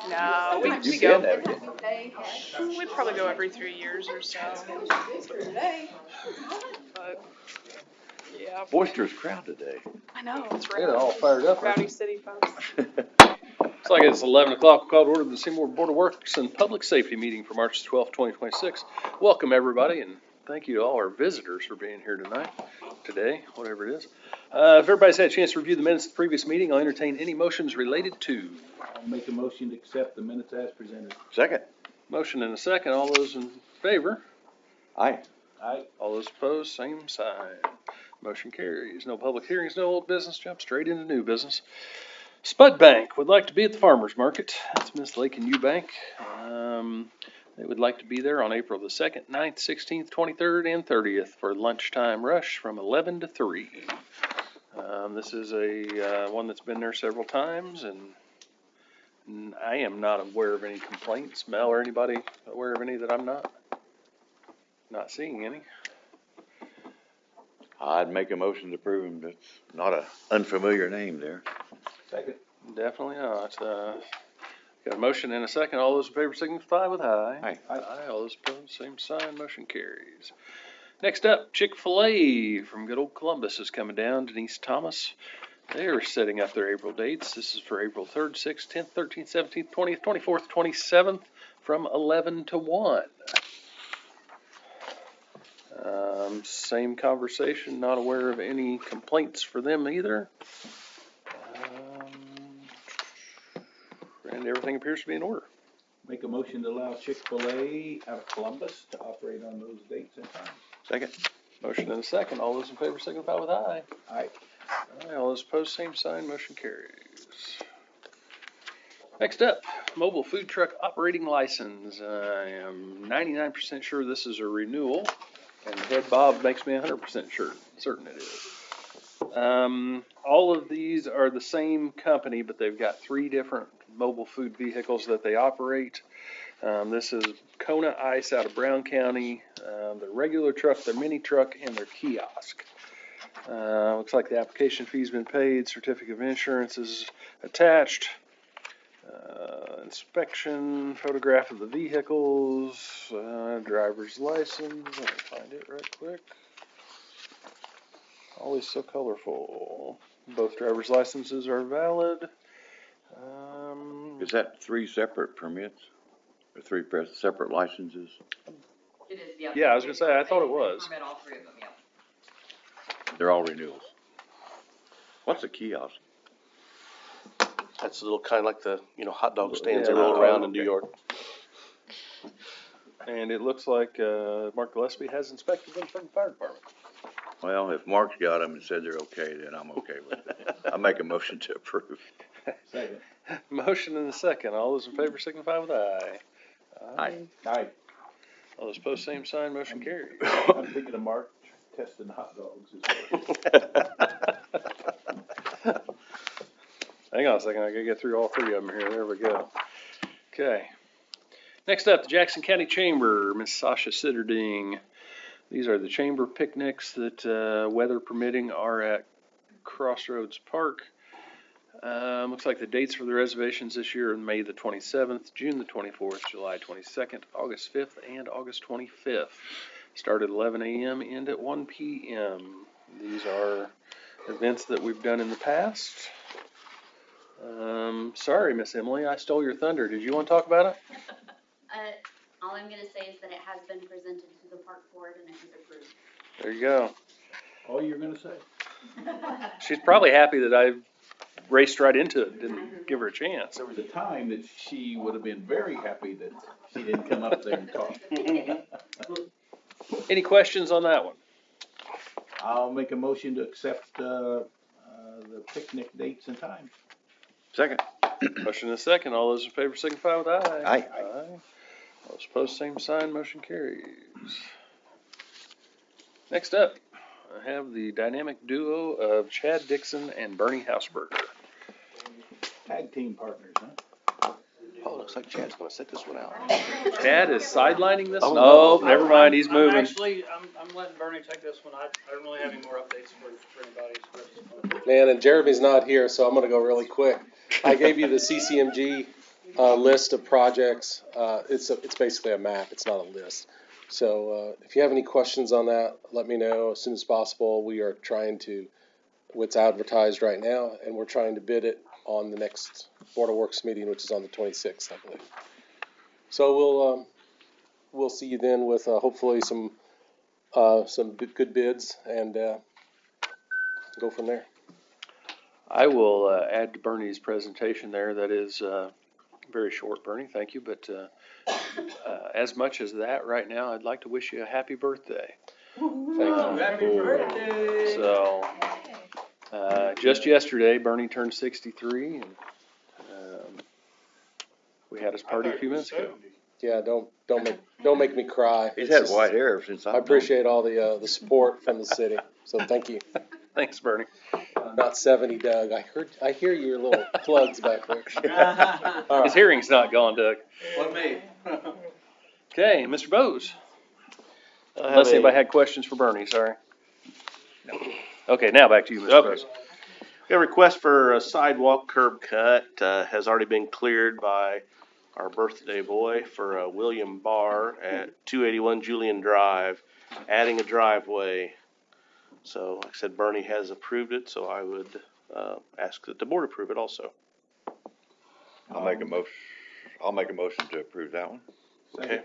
No, we You've go. been there, didn't you? We'd probably go every 3 years or so. But yeah, Boisterous crowd today. I know it's They're all fired up. Rowdy City folks. Looks like it's 11 o'clock. We'll call to order the Seymour Board of Works and Public Safety meeting for March 12, 2026. Welcome, everybody, and thank you to all our visitors for being here today, whatever it is. If everybody's had a chance to review the minutes of the previous meeting, I'll entertain any motions related to. I'll make a motion to accept the minutes as presented. Second. Motion and a second. All those in favor? Aye. Aye. All those opposed, same sign. Motion carries. No public hearings, no old business. Jump straight into new business. Spud Bank would like to be at the farmer's market. That's Miss Lake and Eubank. They would like to be there on April the 2nd, 9th, 16th, 23rd, and 30th for lunchtime rush from 11 to 3. This is a one that's been there several times, and I am not aware of any complaints. Mel, or anybody aware of any that I'm not seeing any? I'd make a motion to approve him. That's not an unfamiliar name there. Second. Definitely not. Got a motion and a second. All those in favor signify with aye. Aye. Aye. All those opposed, same sign. Motion carries. Next up, Chick-fil-A from good old Columbus is coming down. Denise Thomas. They are setting up their April dates. This is for April 3rd, 6th, 10th, 13th, 17th, 20th, 24th, 27th from 11 to 1. Same conversation. Not aware of any complaints for them either. And everything appears to be in order. Make a motion to allow Chick-fil-A out of Columbus to operate on those dates and times. Second. Motion and a second. All those in favor signify with aye. Aye. Aye. All those opposed, same sign. Motion carries. Next up, mobile food truck operating license. I am 99% sure this is a renewal, and Head Bob makes me 100% certain it is. All of these are the same company, but they've got 3 different mobile food vehicles that they operate. This is Kona Ice out of Brown County, their regular truck, their mini truck, and their kiosk. Looks like the application fee's been paid, certificate of insurance is attached. Inspection, photograph of the vehicles, driver's license. Let me find it right quick. Always so colorful. Both driver's licenses are valid. Is that 3 separate permits? Or 3 separate licenses? It is, yeah. Yeah, I was gonna say, I thought it was. Permit all 3 of them, yeah. They're all renewals. What's a kiosk? That's a little kind of like the, hot dog stands Yeah, they roll oh, around in okay. New York. And it looks like Mark Gillespie has inspected them from the fire department. Well, if Mark's got them and said they're okay, then I'm okay with it. I'll make a motion to approve. Second. Motion and a second. All those in favor signify with aye. Aye. Aye. All those opposed, same sign. Motion carries. I'm thinking of Mark testing hot dogs as well. Hang on a second. I gotta get through all 3 of them here. There we go. Okay. Next up, the Jackson County Chamber, Miss Sasha Sitterding. These are the chamber picnics that, weather permitting, are at Crossroads Park. Looks like the dates for the reservations this year are May the 27th, June the 24th, July 22nd, August 5th, and August 25th. Start at 11 a.m., end at 1 p.m. These are events that we've done in the past. Sorry, Miss Emily, I stole your thunder. Did you want to talk about it? All I'm gonna say is that it has been presented to the park board and it is approved. There you go. All you're gonna say? She's probably happy that I raced right into it, didn't give her a chance. There was a time that she would have been very happy that she didn't come up there and talk. Any questions on that one? I'll make a motion to accept, the picnic dates and times. Second. Motion and a second. All those in favor signify with aye. Aye. Aye. All those opposed, same sign. Motion carries. Next up, I have the dynamic duo of Chad Dixon and Bernie Hausberger. Tag team partners, huh? Oh, looks like Chad's gonna sit this one out. Chad is sidelining this? Oh, No, no. never mind. He's moving. I'm letting Bernie take this one. I don't really have any more updates for anybody. Man, and Jeremy's not here, so I'm gonna go really quick. I gave you the CCMG list of projects. It's basically a map. It's not a list. So if you have any questions on that, let me know as soon as possible. We are trying to, it's advertised right now, and we're trying to bid it on the next Board of Works meeting, which is on the 26th, I believe. So we'll see you then with hopefully some good bids and go from there. I will add to Bernie's presentation there. That is very short, Bernie. Thank you. But as much as that right now, I'd like to wish you a happy birthday. Thank you. Happy birthday. So just yesterday, Bernie turned 63, and we had his party a few minutes ago. Yeah, don't make me cry. He's It's had just- white hair since I appreciate all the support from the city. So thank you. Thanks, Bernie. Not 70, Doug. I hear your little plugs back there. All His right. hearing's not gone, Doug. What me? Okay, Mr. Bose. I have Unless a- anybody had questions for Bernie, sorry. Okay, now back to you, Mr. Okay. Bose. A request for a sidewalk curb cut has already been cleared by our birthday boy for William Barr at 281 Julian Drive, adding a driveway. So, like I said, Bernie has approved it, so I would ask that the board approve it also. I'll make a motion to approve that one. Okay.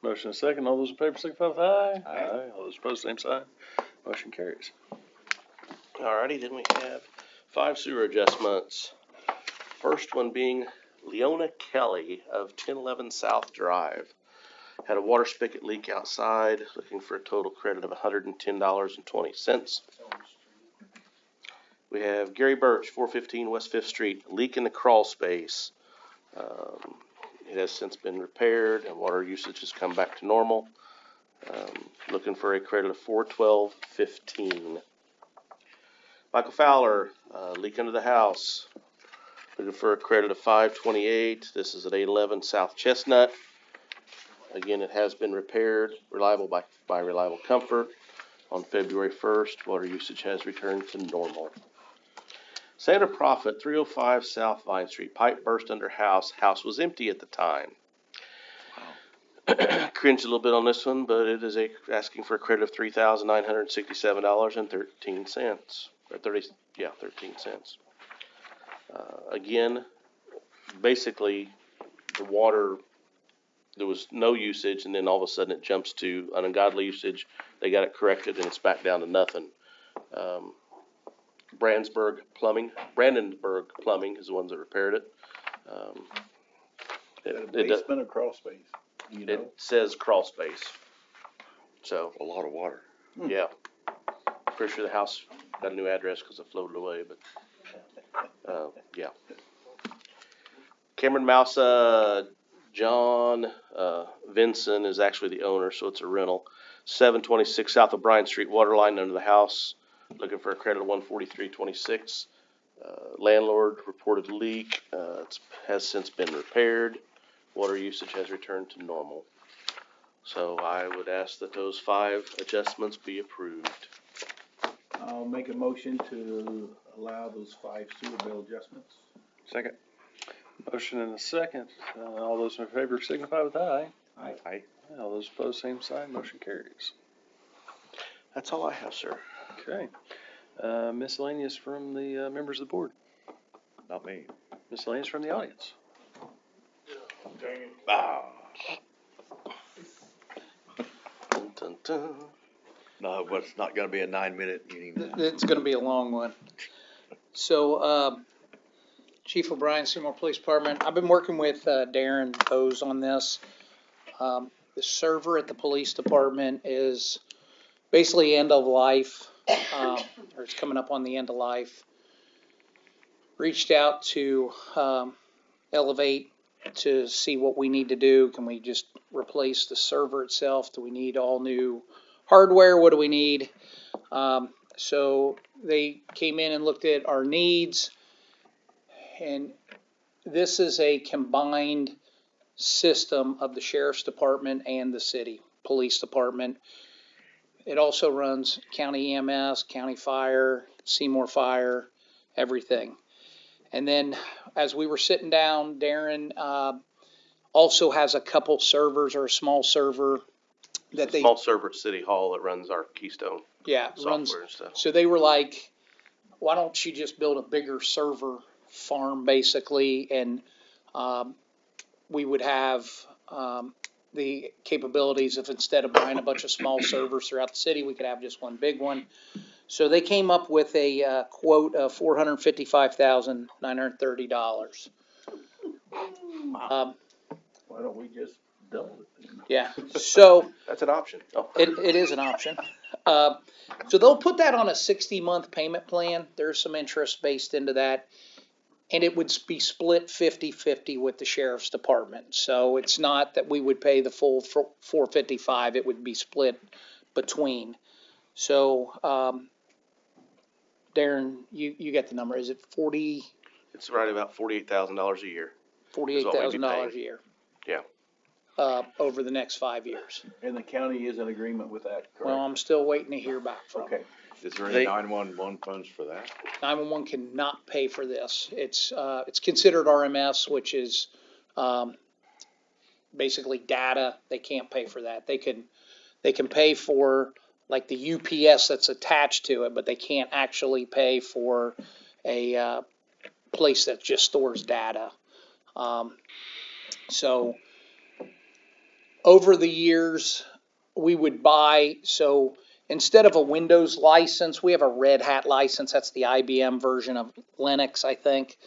Motion and second. All those in favor signify with aye. Aye. All those opposed, same sign. Motion carries. Alrighty, then we have 5 sewer adjustments. First one being Leona Kelly of 1011 South Drive. Had a water spigot leak outside, looking for a total credit of $110.20. We have Gary Birch, 415 West 5th Street, leak in the crawl space. It has since been repaired and water usage has come back to normal. Looking for a credit of $412.15. Michael Fowler, leak under the house, looking for a credit of $528. This is at 811 South Chestnut. Again, it has been repaired, reliable by Reliable Comfort on February 1st. Water usage has returned to normal. Sandra Prophet, 305 South Vine Street, pipe burst under house. House was empty at the time. Cringed a little bit on this one, but it is asking for a credit of $3,967.13. Or 13 cents. Again, basically, the water, there was no usage, and then all of a sudden it jumps to an ungodly usage. They got it corrected, and it's back down to nothing. Brandenburg Plumbing is the ones that repaired it. Basement or crawl space, you know? It says crawl space. So, A lot of water. yeah. Pretty sure the house got a new address because it floated away, but, yeah. Cameron Mouse, John, Vinson is actually the owner, so it's a rental. 726 south of Bryan Street, water line under the house, looking for a credit of $143.26. Landlord reported leak, has since been repaired. Water usage has returned to normal. So I would ask that those 5 adjustments be approved. I'll make a motion to allow those 5 sewer bill adjustments. Second. Motion and a second. All those in favor signify with aye. Aye. All those opposed, same sign. Motion carries. That's all I have, sir. Okay. Miscellaneous from the members of the board. Not me. Miscellaneous from the audience. Ah. Dun, dun, dun. No, but it's not gonna be a 9-minute meeting. It's gonna be a long one. So, Chief O'Brien, Seymour Police Department, I've been working with Darren Bose on this. The server at the police department is basically end of life, or it's coming up on the end of life. Reached out to Elevate to see what we need to do. Can we just replace the server itself? Do we need all new hardware? What do we need? So they came in and looked at our needs, and this is a combined system of the sheriff's department and the city police department. It also runs county EMS, county fire, Seymour Fire, everything. And then as we were sitting down, Darren, also has a couple servers or a small server that It's a they, small server at City Hall that runs our Keystone yeah, runs. software and stuff. So they were like, why don't you just build a bigger server farm basically, and we would have the capabilities of, instead of buying a bunch of small servers throughout the city, we could have just one big one. So they came up with a quote of $455,930. Why don't we just double it then? Yeah, so That's an option. Oh. it is an option. So they'll put that on a 60-month payment plan. There's some interest based into that. And it would be split 50-50 with the sheriff's department. So it's not that we would pay the full $455, it would be split between. So, Darren, you get the number. Is it It's right about $48,000 a year. $48,000 a year? Yeah. Over the next 5 years. And the county is in agreement with that, Well, correct? I'm still waiting to hear back from them. Okay. Is there They- any 911 funds for that? 911 cannot pay for this. It's considered RMS, which is, basically data. They can't pay for that. They can pay for like the UPS that's attached to it, but they can't actually pay for a, place that just stores data. So over the years, we would buy, so instead of a Windows license, we have a Red Hat license. That's the IBM version of Linux, I think.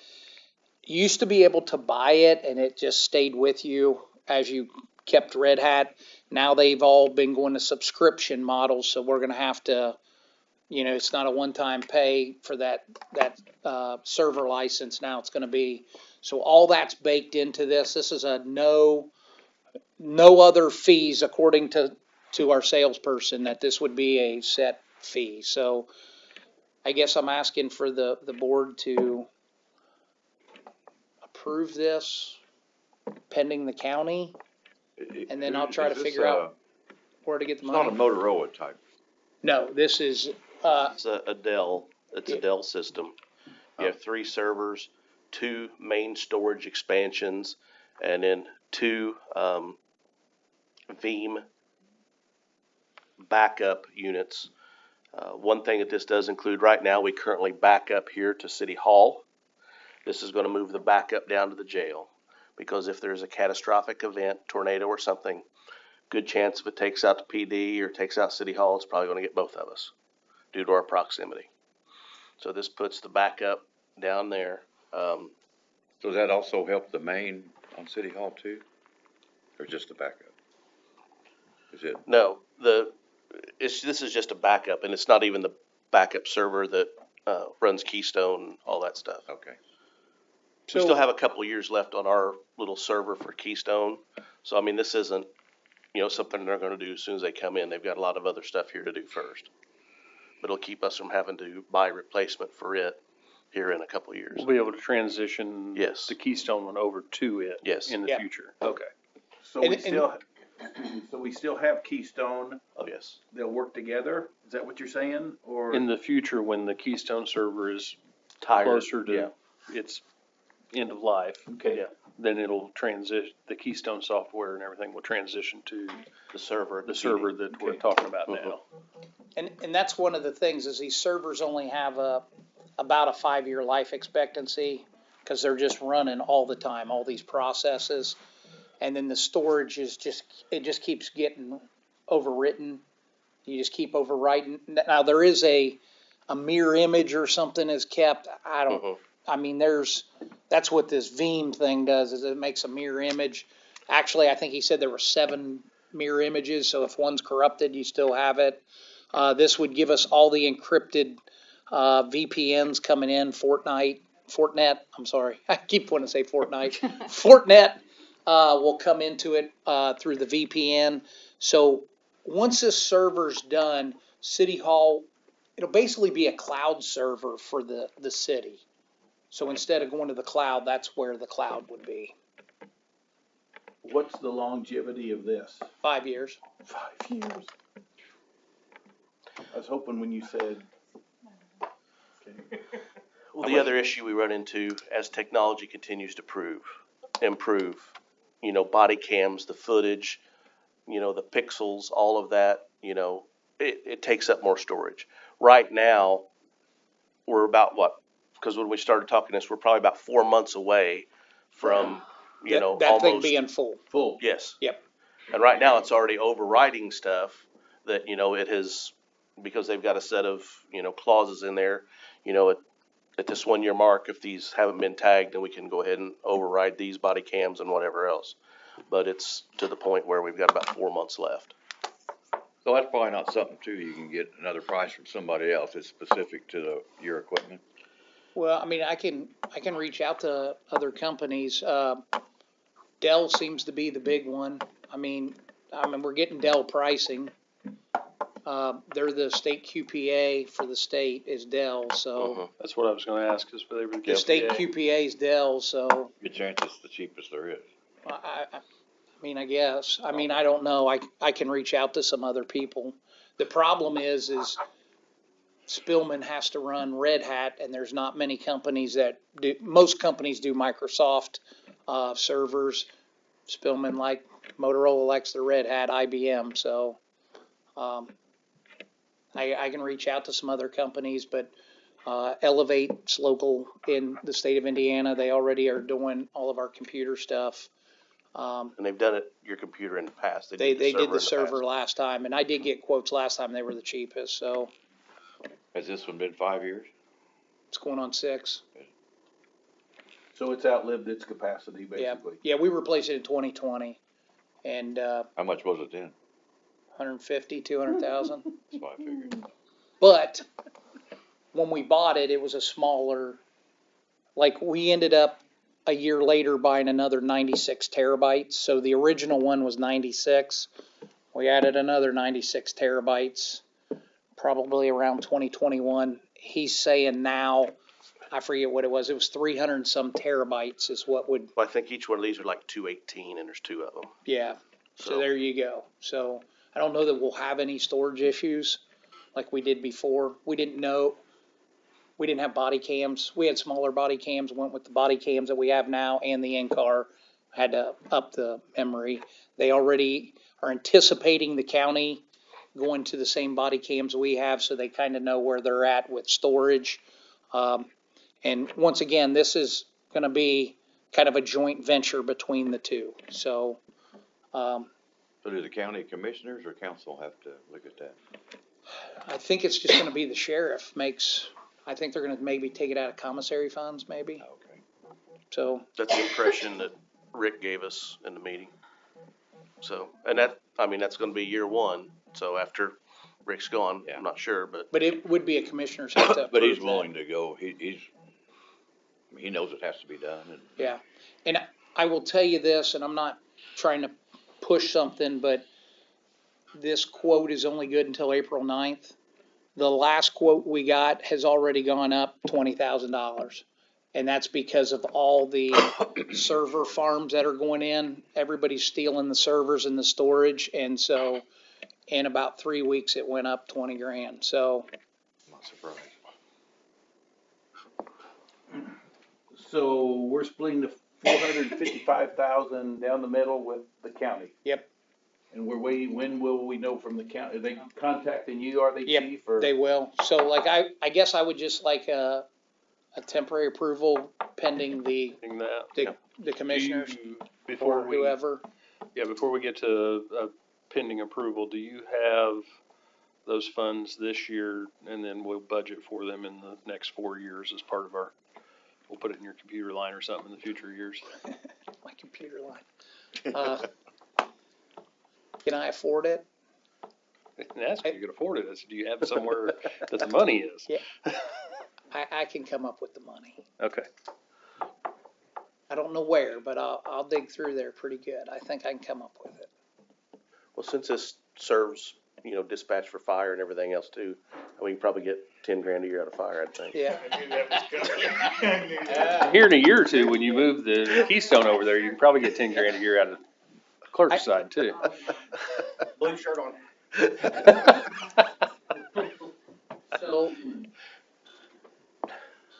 You used to be able to buy it and it just stayed with you as you kept Red Hat. Now they've all been going to subscription models, so we're going to have to, it's not a one-time pay for that server license. Now it's going to be, so all that's baked into this. This is a no other fees, according to our salesperson, that this would be a set fee. So I guess I'm asking for the board to approve this pending the county, and then I'll try to figure out where to get the It's not a money. Motorola type. No, this is, It's a Dell. It's Yeah. a Dell system. You have 3 servers, 2 main storage expansions, and then 2 Veeam backup units. One thing that this does include, right now, we currently back up here to City Hall. This is going to move the backup down to the jail, because if there's a catastrophic event, tornado or something, good chance if it takes out the PD or takes out City Hall, it's probably going to get both of us due to our proximity. So this puts the backup down there. So does that also help the main on City Hall too? Or just the backup? Is it? No, this is just a backup, and it's not even the backup server that runs Keystone, all that stuff. Okay. We still have a couple of years left on our little server for Keystone. So, I mean, this isn't, something they're going to do as soon as they come in. They've got a lot of other stuff here to do first. But it'll keep us from having to buy replacement for it here in a couple of years. We'll be able to transition Yes. the Keystone one over to it Yes. in the Yeah. future. Okay. So And- we still have Keystone, Oh, yes. they'll work together? Is that what you're saying, or? In the future, when the Keystone server is Tired. closer Yeah. to its end of life, Okay. Yeah. then it'll transition, the Keystone software and everything will transition to The server. the server that we're Okay. talking about Mhm. now. and that's one of the things, is these servers only have about a 5-year life expectancy, because they're just running all the time, all these processes. And then the storage is it just keeps getting overwritten. You just keep overwriting. Now, there is a mirror image or something is kept. I don't, Mhm. I mean, that's what this Veeam thing does, is it makes a mirror image. Actually, I think he said there were 7 mirror images, so if one's corrupted, you still have it. This would give us all the encrypted VPNs coming in, Fortnet, I'm sorry, I keep wanting to say Fortnite. Fortnet will come into it through the VPN. So once this server's done, City Hall, it'll basically be a cloud server for the city. So instead of going to the cloud, that's where the cloud would be. What's the longevity of this? 5 years. 5 years. I was hoping when you said. Okay. Well, the other issue we run into as technology continues to improve, you know, body cams, the footage, you know, the pixels, all of that, you know, it takes up more storage. Right now, we're about what? Because when we started talking this, we're probably about 4 months away from, you know, That thing almost. being full. Full. Yes. Yep. And right now, it's already overriding stuff that, you know, it has, because they've got a set of, you know, clauses in there, you know, at this 1 year mark, if these haven't been tagged, then we can go ahead and override these body cams and whatever else. But it's to the point where we've got about 4 months left. So that's probably not something too, you can get another price from somebody else that's specific to your equipment. Well, I mean, I can reach out to other companies. Dell seems to be the big one. I mean, we're getting Dell pricing. They're the state QPA for the state is Dell, so That's what I was gonna ask, is they were the the state QPA. QPA is Dell, so Good chance it's the cheapest there is. I mean, I guess. I mean, I don't know. I can reach out to some other people. The problem is Spillman has to run Red Hat, and there's not many companies that do. Most companies do Microsoft servers. Spillman, like Motorola, likes the Red Hat, IBM. So I can reach out to some other companies, but Elevate's local in the state of Indiana. They already are doing all of our computer stuff. And they've done it, your computer in the past. They did the in the server past. last time, and I did get quotes last time. They were the cheapest, so Has this one been 5 years? it's going on 6. So it's outlived its capacity, Yeah, basically. yeah, we replaced it in 2020, and How much was it then? 150, 200,000. That's what I figured. But when we bought it, it was a smaller. Like we ended up a year later buying another 96 terabytes. So the original one was 96. We added another 96 terabytes, probably around 2021. He's saying now, I forget what it was. It was 300 and some terabytes is what would, Well, I think each one of these are like 218, and there's 2 of them. yeah. So there you go. So I don't know that we'll have any storage issues like we did before. We didn't know. We didn't have body cams. We had smaller body cams, went with the body cams that we have now and the in-car. Had to up the memory. They already are anticipating the county going to the same body cams we have, so they kind of know where they're at with storage. And once again, this is going to be kind of a joint venture between the two. So, So do the county commissioners or council have to look at that? I think it's just gonna be the sheriff I think they're gonna maybe take it out of commissary funds, maybe, Okay. so, That's the impression that Rick gave us in the meeting. So, and that's gonna be year 1. So after Rick's gone, Yeah. I'm not sure, but but it would be a commissioner's have to But he's approve that. willing to go, he knows it has to be done and. Yeah, and I will tell you this, and I'm not trying to push something, but this quote is only good until April 9th. The last quote we got has already gone up $20,000. And that's because of all the server farms that are going in. Everybody's stealing the servers and the storage. And so in about 3 weeks, it went up 20 grand. So I'm not surprised. So we're splitting the 455,000 down the middle with the county. Yep. And we're waiting, when will we know from the county? Are they contacting you, are they, Yep, chief, or? they will. So like, I guess I would just like a temporary approval pending the commissioners Do you- or Before we, whoever. before we get to pending approval, do you have those funds this year, and then we'll budget for them in the next 4 years as part of we'll put it in your computer line or something in the future years? My computer line. Can I afford it? And ask if you can afford it. I said, do you have somewhere that the money is? Yeah. I can come up with the money. Okay. I don't know where, but I'll dig through there pretty good. I think I can come up with it. well, since this serves, you know, dispatch for fire and everything else too, we can probably get 10 grand a year out of fire, I think. Yeah. Here in a year or two, when you move the Keystone over there, you can probably get 10 grand a year out of the clerk's side too. Blue shirt on.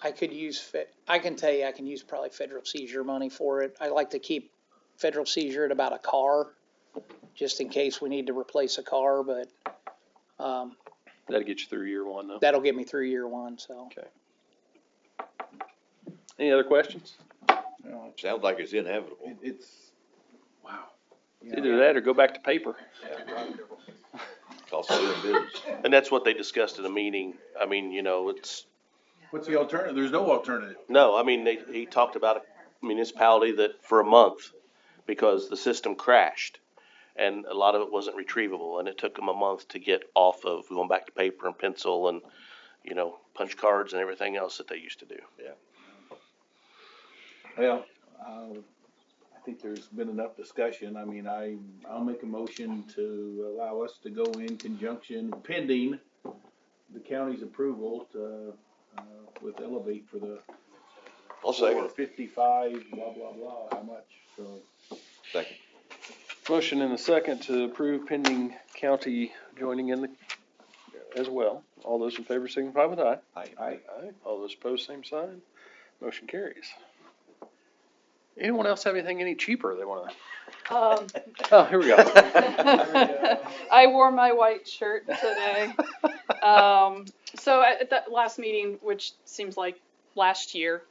I could use, I can tell you, I can use probably federal seizure money for it. I like to keep federal seizure at about a car, just in case we need to replace a car, but, That'll get you through year one though. that'll get me through year one, so. Any other questions? You know, Sounds like it's inevitable. it's, wow. Either that or go back to paper. Cost of doing business. And that's what they discussed in a meeting. I mean, you know, it's, What's the alternative? There's no alternative. no, I mean, he talked about a municipality that for a month, because the system crashed, and a lot of it wasn't retrievable, and it took them a month to get off of going back to paper and pencil and, you know, punch cards and everything else that they used to do. Well, I think there's been enough discussion. I mean, I'll make a motion to allow us to go in conjunction pending the county's approval to, with Elevate for the I'll second. 55, blah, blah, blah, how much, so. Second. Motion and a second to approve pending county joining in as well. All those in favor signify with aye. I, Aye. All those opposed, same sign. Motion carries. Anyone else have anything any cheaper they wanna? Oh, here we go. I wore my white shirt today. So at that last meeting, which seems like last year,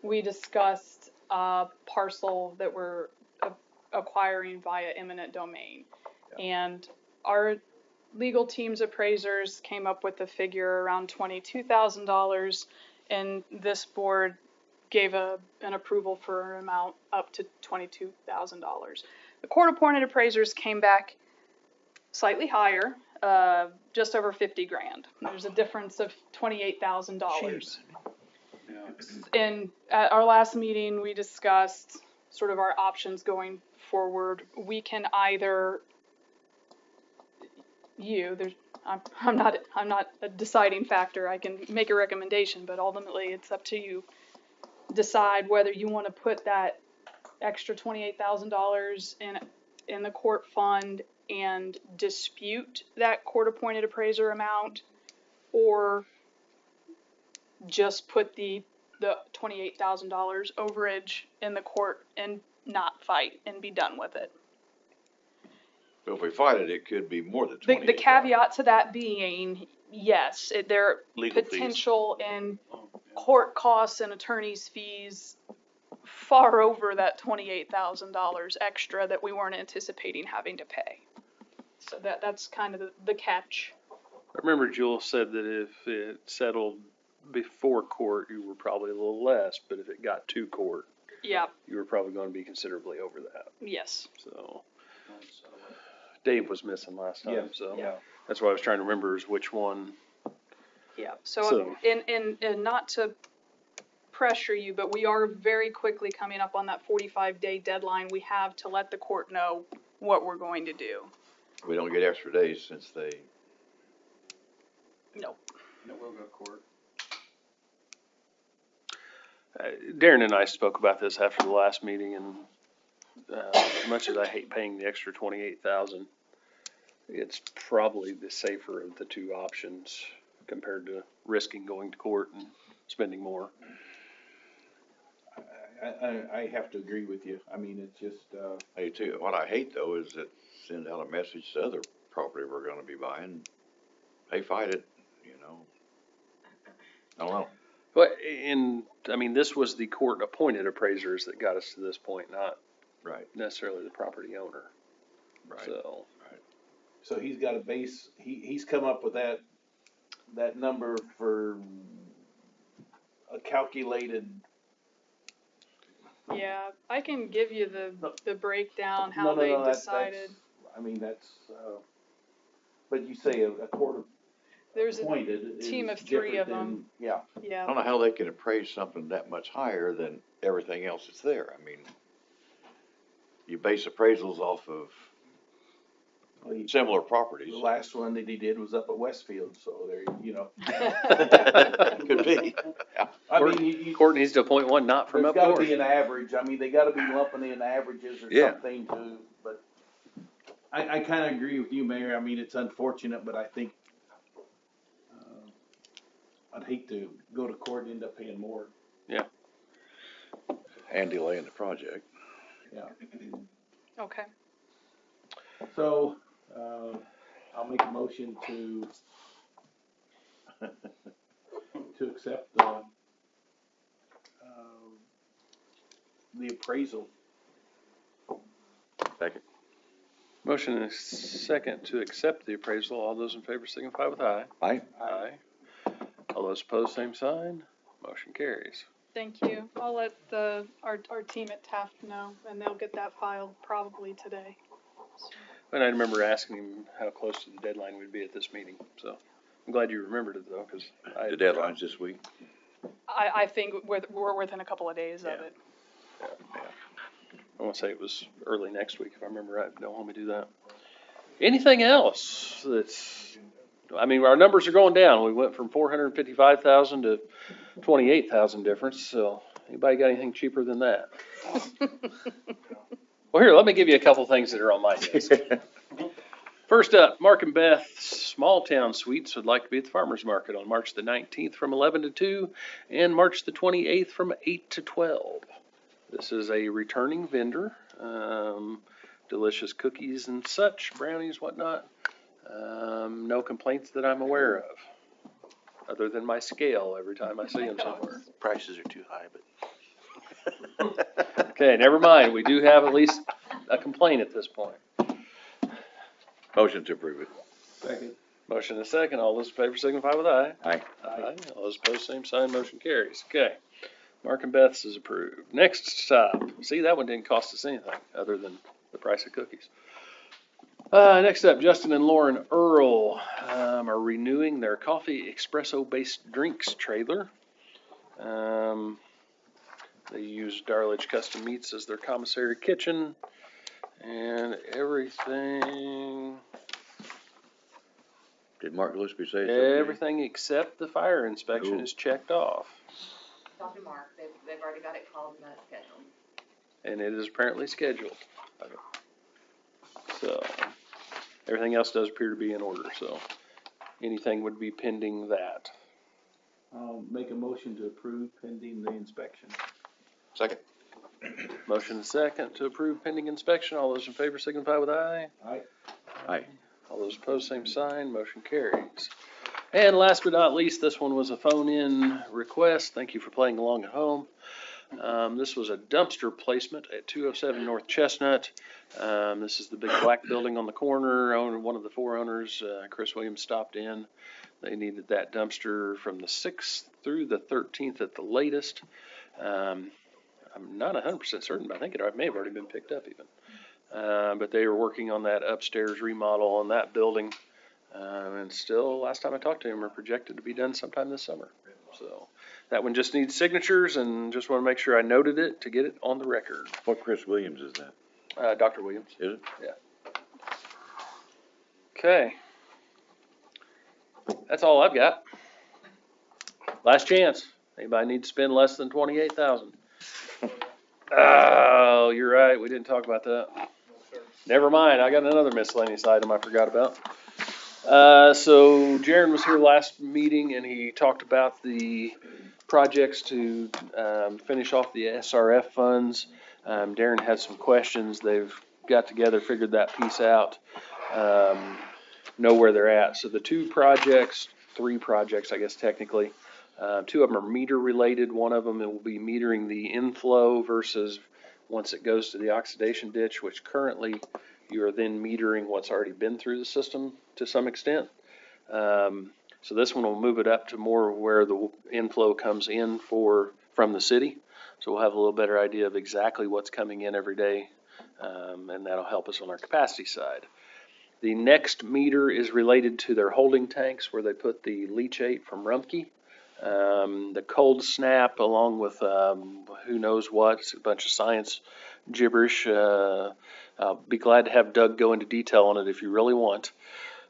we discussed a parcel that we're acquiring via eminent domain. And our legal team's appraisers came up with a figure around $22,000, and this board gave an approval for an amount up to $22,000. The court-appointed appraisers came back slightly higher, just over 50 grand. There's a difference of $28,000. And at our last meeting, we discussed sort of our options going forward. We can either, I'm not a deciding factor. I can make a recommendation, but ultimately it's up to you. Decide whether you want to put that extra $28,000 in the court fund and dispute that court-appointed appraiser amount, or just put the $28,000 overage in the court and not fight and be done with it. So if we fight it, it could be more than The 28. caveat to that being, yes, there are Legal fees. potential in court costs and attorney's fees far over that $28,000 extra that we weren't anticipating having to pay. So that's kind of the catch. I remember Jewel said that if it settled before court, you were probably a little less, but if it got to court, Yeah, you were probably going to be considerably over that. yes. So Dave was missing last time, Yeah. so Yeah. that's what I was trying to remember is which one. Yeah, So- so and not to pressure you, but we are very quickly coming up on that 45-day deadline we have to let the court know what we're going to do. We don't get extra days since they, No. No, we'll go to court. Darren and I spoke about this after the last meeting, and as much as I hate paying the extra $28,000, it's probably the safer of the two options compared to risking going to court and spending more. I have to agree with you. I mean, it's just, I do too. What I hate though is that send out a message to other property we're gonna be buying, hey, fight it, you know. I don't know. But I mean, this was the court-appointed appraisers that got us to this point, not Right, necessarily the property owner. right. So, so he's got a base, he's come up with that number for a calculated. Yeah, I can give you the breakdown, how No, they that's- decided. I mean, that's, but you say a court There's a appointed is team of three different of them. than- Yeah. I Yeah, don't know how they can appraise something that much higher than everything else that's there. I mean, you base appraisals off of Well, similar properties. The last one that he did was up at Westfield, so there, you know. Could be. I mean, you, court needs to appoint one not from there's up gotta north. be an average. I mean, they gotta be lumping in averages or Yeah. something to, but I kinda agree with you, Mayor. I mean, it's unfortunate, but I think, I'd hate to go to court and end up paying more. And delaying the project. Yeah. Okay. So, I'll make a motion to accept the appraisal. Second. Motion and a second to accept the appraisal. All those in favor signify with aye. Aye. Aye. All those opposed, same sign. Motion carries. Thank you. I'll let our team at Taft know, and they'll get that filed probably today. And I remember asking him how close to the deadline we'd be at this meeting, so I'm glad you remembered it though, cause The deadline's this week. I think we're within a couple of days of Yeah. it. Yeah. I wanna say it was early next week, if I remember right, but don't let me do that. Anything else that's, I mean, our numbers are going down. We went from 455,000 to 28,000 difference, so anybody got anything cheaper than that? Well, here, let me give you a couple things that are on my desk. First up, Mark and Beth Small Town Sweets would like to be at the farmer's market on March the 19th from 11 to 2 and March the 28th from 8 to 12. This is a returning vendor, delicious cookies and such, brownies, whatnot. No complaints that I'm aware of, other than my scale every time I see them somewhere. Prices are too high, but. Okay, never mind. We do have at least a complaint at this point. Motion to approve it. Second. Motion and a second. All those in favor signify with aye. Aye. Aye. All those opposed, same sign. Motion carries. Okay. Mark and Beth's is approved. Next stop. See, that one didn't cost us anything other than the price of cookies. Next up, Justin and Lauren Earl are renewing their coffee espresso-based drinks trailer. They use Darlidge Custom Meats as their commissary kitchen, and everything. Did Mark Gillespie say it's okay? Everything except the fire inspection Cool. is checked off, Talk to Mark, they've already got it called and got it scheduled. and it is apparently scheduled. So, everything else does appear to be in order, so anything would be pending that. I'll make a motion to approve pending the inspection. Second. Motion and second to approve pending inspection. All those in favor signify with aye. Aye. Aye. All those opposed, same sign. Motion carries. And last but not least, this one was a phone-in request. Thank you for playing along at home. This was a dumpster placement at 207 North Chestnut. This is the big black building on the corner. One of the four owners, Chris Williams, stopped in. They needed that dumpster from the 6th through the 13th at the latest. I'm not 100% certain, but I think it may have already been picked up even. But they were working on that upstairs remodel on that building. And still, last time I talked to him, are projected to be done sometime this summer. So that one just needs signatures, and just want to make sure I noted it to get it on the record. What Chris Williams is that? Dr. Williams. Is it? Yeah. Okay. That's all I've got. Last chance. Anybody need to spend less than 28,000? Oh, you're right. We didn't talk about that. Never mind. I got another miscellaneous item I forgot about. So Jaron was here last meeting and he talked about the projects to finish off the SRF funds. Darren had some questions. They've got together, figured that piece out, know where they're at. So the three projects, I guess technically, two of them are meter related. One of them will be metering the inflow versus once it goes to the oxidation ditch, which currently you are then metering what's already been through the system to some extent. So this one will move it up to more where the inflow comes in from the city. So we'll have a little better idea of exactly what's coming in every day, and that'll help us on our capacity side. The next meter is related to their holding tanks where they put the leachate from Rumpke. The cold snap along with who knows what, it's a bunch of science gibberish. I'll be glad to have Doug go into detail on it if you really want.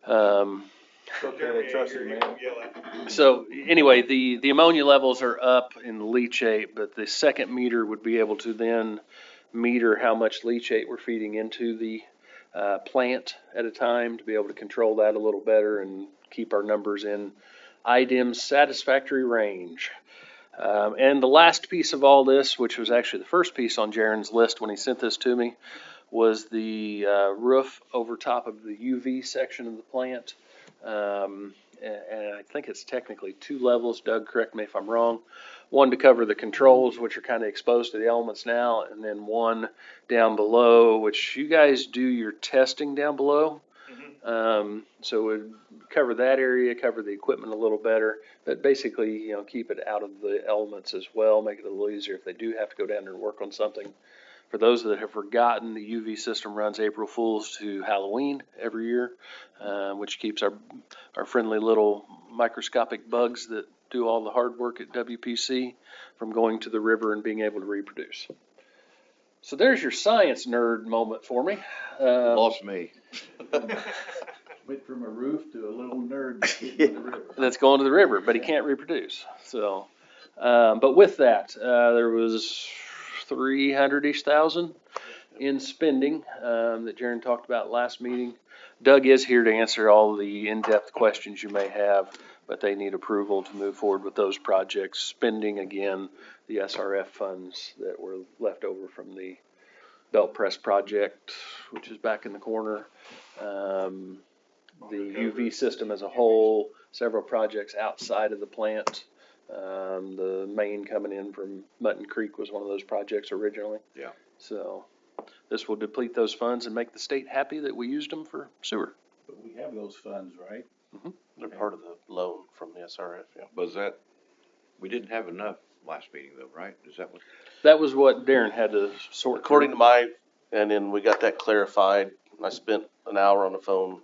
Okay, trust you, man. So anyway, the ammonia levels are up in the leachate, but the second meter would be able to then meter how much leachate we're feeding into the plant at a time to be able to control that a little better and keep our numbers in IDEM's satisfactory range. And the last piece of all this, which was actually the first piece on Jaron's list when he sent this to me, was the roof over top of the UV section of the plant. And I think it's technically 2 levels. Doug, correct me if I'm wrong. One to cover the controls, which are kind of exposed to the elements now, and then one down below, which you guys do your testing down below. So it would cover that area, cover the equipment a little better, but basically, keep it out of the elements as well, make it a little easier if they do have to go down there and work on something. For those that have forgotten, the UV system runs April Fools to Halloween every year, which keeps our friendly little microscopic bugs that do all the hard work at WPC from going to the river and being able to reproduce. So there's your science nerd moment for me. Lost me. Went from a roof to a little nerd hitting the river. That's going to the river, but he can't reproduce. So, but with that, there was 300-ish thousand in spending that Jaron talked about last meeting. Doug is here to answer all the in-depth questions you may have, but they need approval to move forward with those projects, spending again the SRF funds that were left over from the belt press project, which is back in the corner. The UV system as a whole, several projects outside of the plant. The main coming in from Mutton Creek was one of those projects originally. Yeah. So this will deplete those funds and make the state happy that we used them for sewer. But we have those funds, right? They're part of the loan from the SRF, yeah. Was that, we didn't have enough last meeting though, right? Is that what? That was what Darren had to sort through. According to and then we got that clarified. I spent an hour on the phone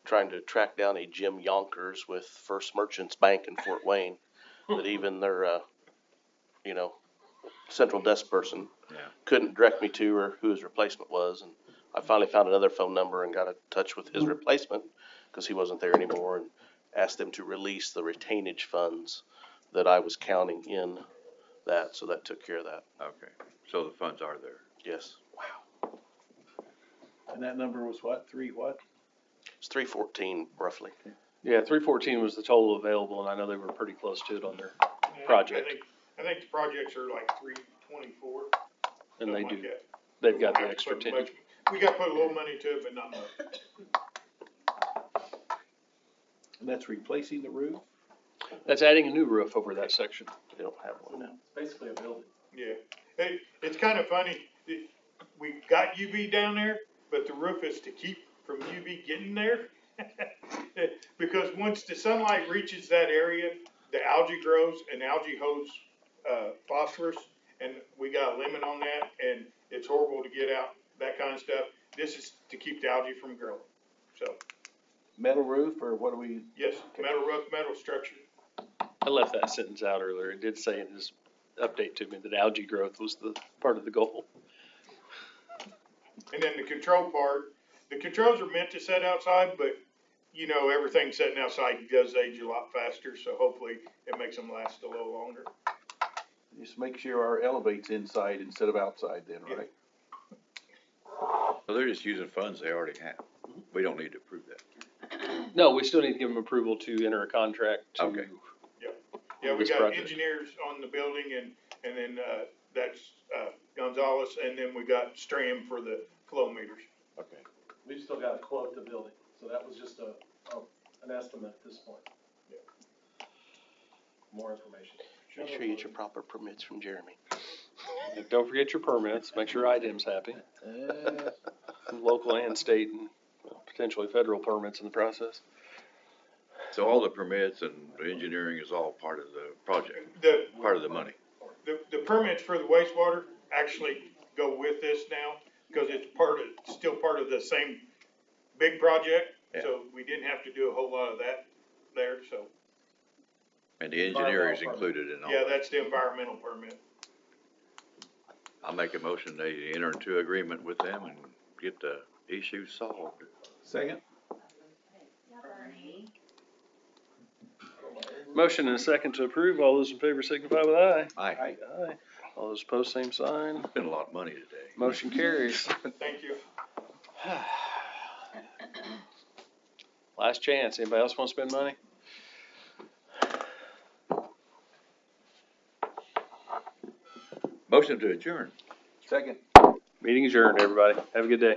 trying to track down a Jim Yonkers with First Merchants Bank in Fort Wayne, that even their, central desk person couldn't direct me to or who his replacement was. And I finally found another phone number and got in touch with his replacement because he wasn't there anymore, and asked them to release the retainage funds that I was counting in that. So that took care of that. Okay, so the funds are there. Yes. And that number was what? It's 314 roughly. Yeah, 314 was the total available, and I know they were pretty close to it on their project. I think the projects are like 324. And they something do, like that. they've got the We extra put 10. much- We got to put a little money to it, but not much. And that's replacing the roof? That's adding a new roof over that section. They don't have one now. Basically a building. Yeah. Hey, it's kind of funny. We got UV down there, but the roof is to keep from UV getting there. Because once the sunlight reaches that area, the algae grows and algae holds phosphorus, and we got a limit on that, and it's horrible to get out, that kind of stuff. This is to keep the algae from growing. So, Metal roof, or what do we? yes, metal roof, metal structure. I left that sentence out earlier. It did say in his update to me that algae growth was the part of the goal. And then the control part, the controls are meant to set outside, but everything setting outside does age a lot faster, so hopefully it makes them last a little longer. Just make sure our elevate's inside instead of outside then, right? So they're just using funds they already have. We don't need to approve that. No, we still need to give them approval to enter a contract to. Okay. Yeah, we This got project. engineers on the building and then, that's, Gonzalez, and then we got Stram for the flow meters. Okay. We've still got to quote the building, so that was just an estimate at this point. More information. Make sure you get your proper permits from Jeremy. And don't forget your permits. Make sure IDEM's happy. Local and state and potentially federal permits in the process. So all the permits and the engineering is all part of the project, part of the money. The permits for the wastewater actually go with this now, because it's still part of the same big project. Yeah. So we didn't have to do a whole lot of that there, so, And the engineering is included in all yeah, that. that's the environmental permit. I'll make a motion, they enter into agreement with them and get the issue solved. Second? Bernie, Motion and a second to approve. All those in favor signify with aye. Aye. Aye. All those opposed, same sign. Spent a lot of money today. Motion carries. Thank you. Last chance. Anybody else want to spend money? motion to adjourn. Second. Meeting adjourned, everybody. Have a good day.